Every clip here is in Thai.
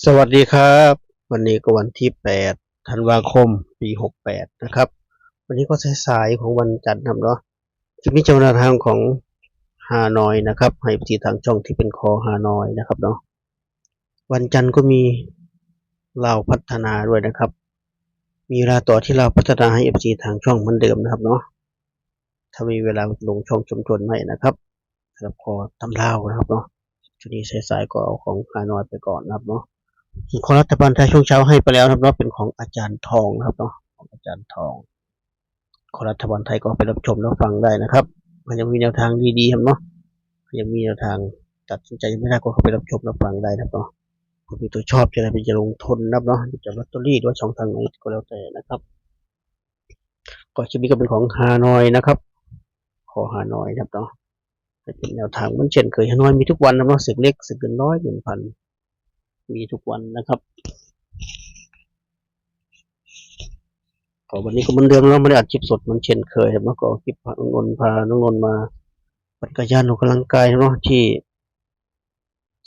สวัสดีครับวันนี้ก็วันที่8ธันวาคมปี68นะครับวันนี้ก็สายๆของวันจันทร์ครับเนาะจะมีเจ้าหน้าทางของฮานอยนะครับให้ไปที่ทางช่องที่เป็นคอฮานอยนะครับเนาะวันจันทร์ก็มีลาวพัฒนาด้วยนะครับมีเวลาต่อที่ลาวพัฒนาให้ FC ทางช่องเหมือนเดิมนะครับเนาะถ้ามีเวลาลงช่องชุมชนให้นะครับสำหรับคอตำลาวนะครับเนาะชุดนี้สายๆก็เอาของฮานอยไปก่อนนะครับเนาะของรัฐบาลไทยช่วงเช้าให้ไปแล้วนะครับเป็นของอาจารย์ทองนะครับเนาะของอาจารย์ทองของรัฐบาลไทยก็ไปรับชมรับฟังได้นะครับมันยังมีแนวทางดีๆครับเนาะยังมีแนวทางตัดสินใจไม่ได้ก็เข้าไปรับชมรับฟังได้นะครับเนาะผมมีตัวชอบจะอะไรเป็นจะลงทุนนะครับเนาะจะลอตเตอรี่หรือช่องทางไหนก็แล้วแต่นะครับก็จะมีก็เป็นของฮานอยนะครับขอฮานอยนะครับเนาะเป็นแนวทางเหมือนเช่นเคยฮานอยมีทุกวันนะเนาะสึกเล็กสึกเกินร้อยเกินพันมีทุกวันนะครับก็วันนี้ก็เหมือนเดิมเราไม่ได้อัดคลิปสดเหมือนเช่นเคยครับเนาะก็คลิปพาน้องนนท์มาปั่นจักรยานออกกำลังกายเนาะที่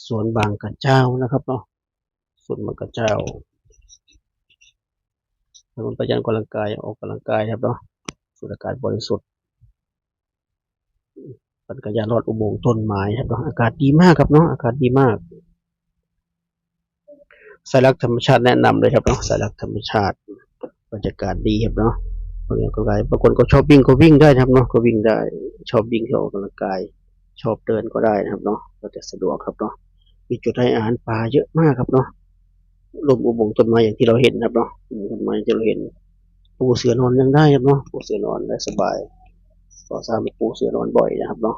สวนบางกระเจ้านะครับเนาะสวนบางกระเจ้าถนนปั่นจักรยานออกกำลังกายออกกำลังกายครับเนาะสูดอากาศบริสุทธิ์ปั่นจักรยานลอดอุโมงค์ต้นไม้ครับเนาะอากาศดีมากครับเนาะอากาศดีมากสายรักธรรมชาติแนะนำเลยครับเนาะสายรักธรรมชาติบรรยากาศดีครับเนาะบางคนก็ชอบวิ่งก็วิ่งได้ครับเนาะก็วิ่งได้ชอบวิ่งชอบออกกำลังกายชอบเดินก็ได้นะครับเนาะก็จะสะดวกครับเนาะมีจุดให้อาหารปลาเยอะมากครับเนาะลมอุโมงค์ต้นไม้อย่างที่เราเห็นครับเนาะต้นไม้ที่เราเห็นปูเสือนอนยังได้ครับเนาะปูเสือนอนได้สบายก็สร้างปูเสือนอนบ่อยนะครับเนาะ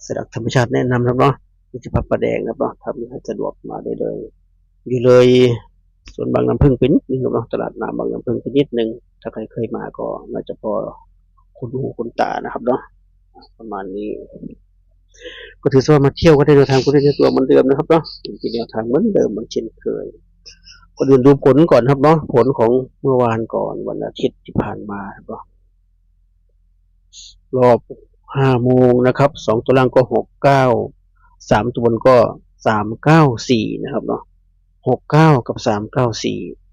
สายรักธรรมชาติแนะนำครับเนาะที่จะพับประแดงครับเนาะทำให้สะดวกมาได้เลยอยู่เลยส่วนบางน้ำพึ่งไปนิดนึงครับเนาะตลาดน้ำบางน้ำพึ่งไปนิดนึงถ้าใครเคยมาก็น่าจะพอคุณหูคุณตานะครับเนาะประมาณนี้ก็ถือว่ามาเที่ยวก็ได้แนวทางก็ได้ในตัวเหมือนเดิมนะครับเนาะเป็นแนวทางเหมือนเดิมเหมือนเช่นเคยก็ดูผลก่อนครับเนาะผลของเมื่อวานก่อนวันอาทิตย์ที่ผ่านมาครับเนาะรอบ5 โมงนะครับ2 ตัวล่างก็693 ตัวบนก็394นะครับเนาะ69กับ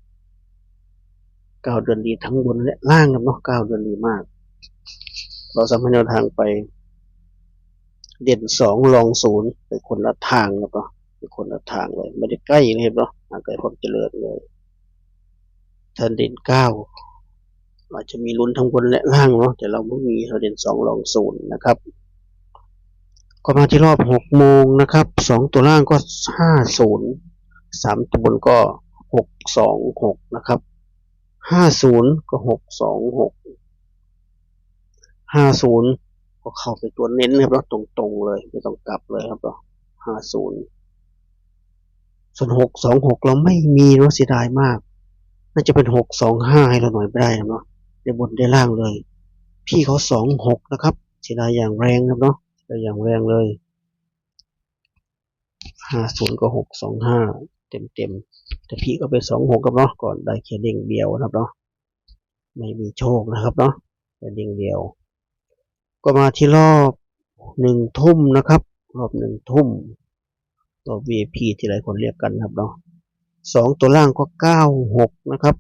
394 9 เดือนดีทั้งบนและล่างครับเนาะ9 เดือนดีมากเราสามารถแนวทางไปเด่น2 รอง 0ไปคนละทางครับเนาะไปคนละทางเลยไม่ได้ใกล้เลยเนาะห่างไกลความเจริญเลยถ้าเด่น9อาจจะมีลุ้นทั้งบนและล่างเนาะแต่เราไม่มีเราเด่น2 รอง 0นะครับก็มาที่รอบ6 โมงนะครับ2 ตัวล่างก็50 3 ตัวบนก็626นะครับ50ก็626 50ก็เข้าไปตัวเน้นครับเราตรงๆเลยไม่ต้องกลับเลยครับเรา50ส่วน626เราไม่มีเนาะเสียดายมากน่าจะเป็น625ให้เราหน่อยไม่ได้เนาะได้บนได้ล่างเลยพี่เขา26นะครับเสียดายอย่างแรงครับเนาะได้อย่างแรงเลย50ก็625เต็มแต่พี่ก็ไป26ครับเนาะก่อนได้แค่เด้งเดียวนะครับเนาะไม่มีโชคนะครับเนาะแต่เด้งเดียวก็มาที่รอบ1 ทุ่มนะครับรอบ1 ทุ่มรอบ VIP ที่หลายคนเรียกกันครับเนาะ2 ตัวล่างก็96นะครับ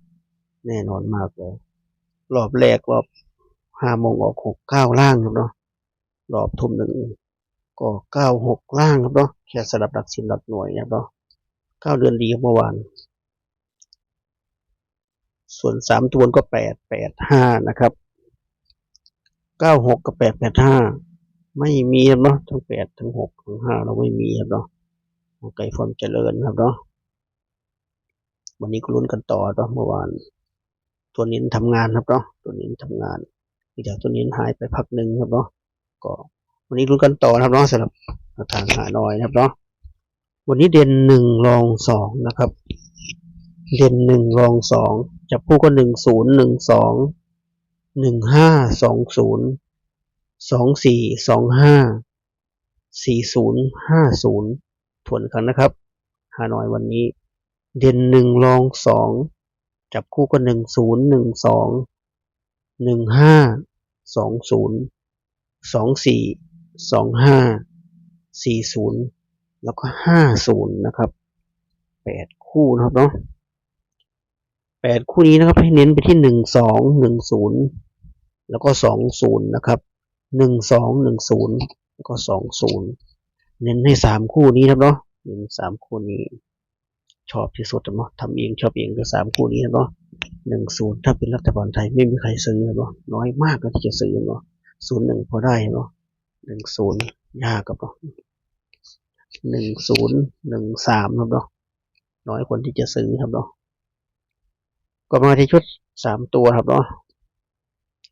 แน่นอนมากเลยรอบแรกรอบ5 โมงออก69ล่างครับเนาะรอบ1 ทุ่มก็96ล่างครับเนาะแค่สลับหลัก10หลักหน่วยครับเนาะ9 เดือนดีครับเมื่อวานส่วน3 ตัวก็885นะครับ96กับ885ไม่มีครับเนาะทั้ง8ทั้ง6ทั้ง5เราไม่มีครับเนาะไกลความเจริญครับเนาะวันนี้ก็ลุ้นกันต่อเนาะเมื่อวานตัวนี้ทำงานครับเนาะตัวนี้ทำงานจากตัวนี้หายไปพักหนึ่งครับเนาะก็วันนี้ลุ้นกันต่อนะครับเนาะสำหรับทางหาน้อยนะครับเนาะวันนี้เด่น1 รอง 2นะครับเด่น1 รอง 2จับคู่ก็10 12 15 20 24 25 40 50ทวนครั้งนะครับฮานอยวันนี้เด่น1 รอง 2จับคู่ก็10 12 15 20 24 25 40แล้วก็50นะครับ 8 คู่นะครับเนาะ8 คู่นี้นะครับให้เน้นไปที่1210แล้วก็20นะครับ1210แล้วก็20เน้นให้3 คู่นี้ครับเนาะเน้น3 คู่นี้ชอบที่สุดเนาะทำเองชอบเองคือ3 คู่นี้เนาะ10ถ้าเป็นรัฐบาลไทยไม่มีใครซื้อเนาะน้อยมากที่จะซื้อเนาะ01พอได้เนาะ10ยากครับเนาะ1013ครับเนาะน้อยคนที่จะซื้อครับเนาะก็มาที่ชุด3 ตัวครับเนาะ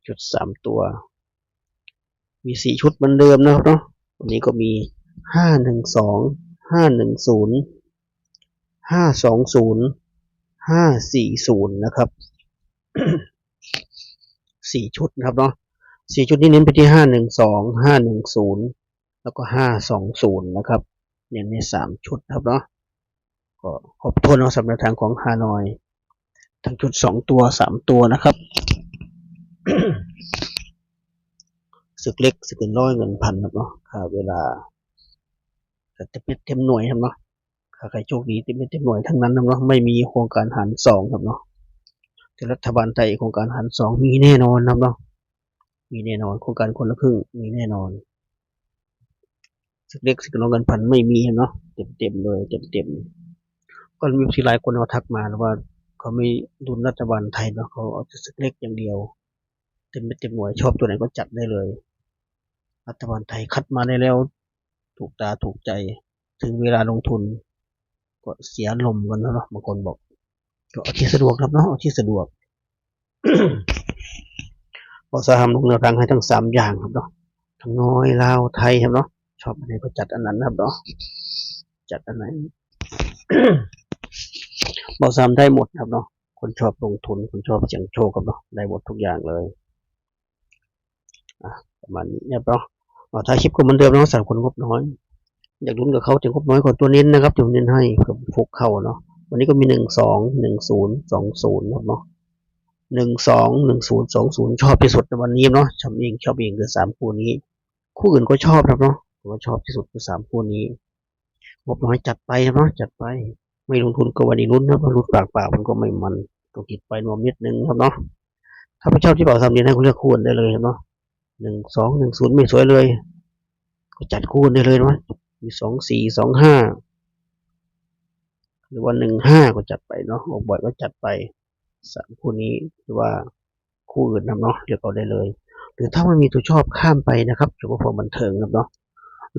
ชุด3 ตัวมี4 ชุดเหมือนเดิมนะครับเนาะวันนี้ก็มี512 510 520 540นะครับ4 ชุดนะครับเนาะ4 ชุดนี้เน้นไปที่512 510แล้วก็520นะครับเน้นใน3 ชุดครับเนาะก็ครบถ้วนสำหรับทางของฮานอยทั้งชุด2 ตัว3 ตัวนะครับศึกเล็กศึกเกินร้อยเงินพันครับเนาะค่าเวลาแต่เต็มหน่วยครับเนาะค่าใครโชคดีเต็มหน่วยทั้งนั้นครับเนาะไม่มีโครงการหาร2ครับเนาะแต่รัฐบาลไทยโครงการหาร2มีแน่นอนครับเนาะมีแน่นอนโครงการคนละครึ่งมีแน่นอนศึกเล็กศึกเกินร้อยเงินพันไม่มีเนาะเต็มเลยเต็มก็มีทีหลายคนเขาทักมาว่าเขาไม่ดุลรัฐบาลไทยเนาะเขาเอาศึกเล็กอย่างเดียวเต็มหน่วยชอบตัวไหนก็จัดได้เลยรัฐบาลไทยคัดมาได้แล้วถูกตาถูกใจถึงเวลาลงทุนก็เสียลมกันเนาะบางคนบอกก็เอาที่สะดวกครับเนาะเอาที่สะดวกก็จะทำลงแนวทางให้ทั้ง3 อย่างครับเนาะทั้งน้อยลาวไทยครับเนาะชอบอันไหนก็จัดอันนั้นครับเนาะจัดอันไหนบอกซ้ำได้หมดครับเนาะคนชอบลงทุนคนชอบเสี่ยงโชคครับเนาะได้หมดทุกอย่างเลยประมาณนี้เนี่ยเนาะถ้าคลิปก็เหมือนเดิมเนาะสำหรับคนงบน้อยอยากลุ้นกับเขาถึงงบน้อยกว่าตัวเน้นนะครับตัวเน้นให้เผื่อฟุกเข้าเนาะวันนี้ก็มี12 10 20ครับเนาะ12 10 20ชอบที่สุดในวันนี้เนาะชอบเองคือ3 คู่นี้คู่อื่นก็ชอบครับเนาะผมว่าชอบที่สุดคือ3 คู่นี้งบน้อยจัดไปครับเนาะจัดไปไม่ลงทุนก็วันนี้ลุ้นนะเพราะลุ้นปากมันก็ไม่มันต้องติดไปนวมนิดนึงครับเนาะถ้าไม่ชอบที่บอก3เดือนให้คุณเลือกคู่ได้เลยครับเนาะ12 10ไม่สวยเลยก็จัดคู่ได้เลยเนาะมี24 25หรือว่า15ก็จัดไปเนาะออกบ่อยก็จัดไป3 คู่นี้หรือว่าคู่อื่นนะเนาะเลือกเอาได้เลยหรือถ้าไม่มีตัวชอบข้ามไปนะครับเฉพาะความบันเทิงครับเนาะ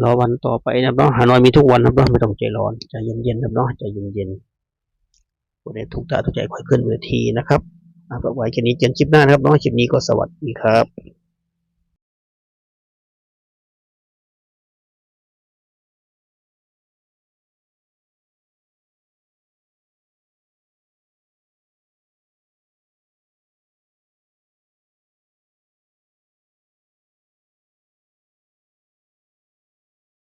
รอวันต่อไปนะเนาะฮานอยมีทุกวันนะเนาะไม่ต้องใจร้อนใจเย็นๆนะเนาะใจเย็นๆวันนี้ทุกตาทุกใจค่อยขึ้นเวทีนะครับเอาไว้แค่นี้เจอกันคลิปหน้านะครับเนาะคลิปนี้ก็สวัสดีครับ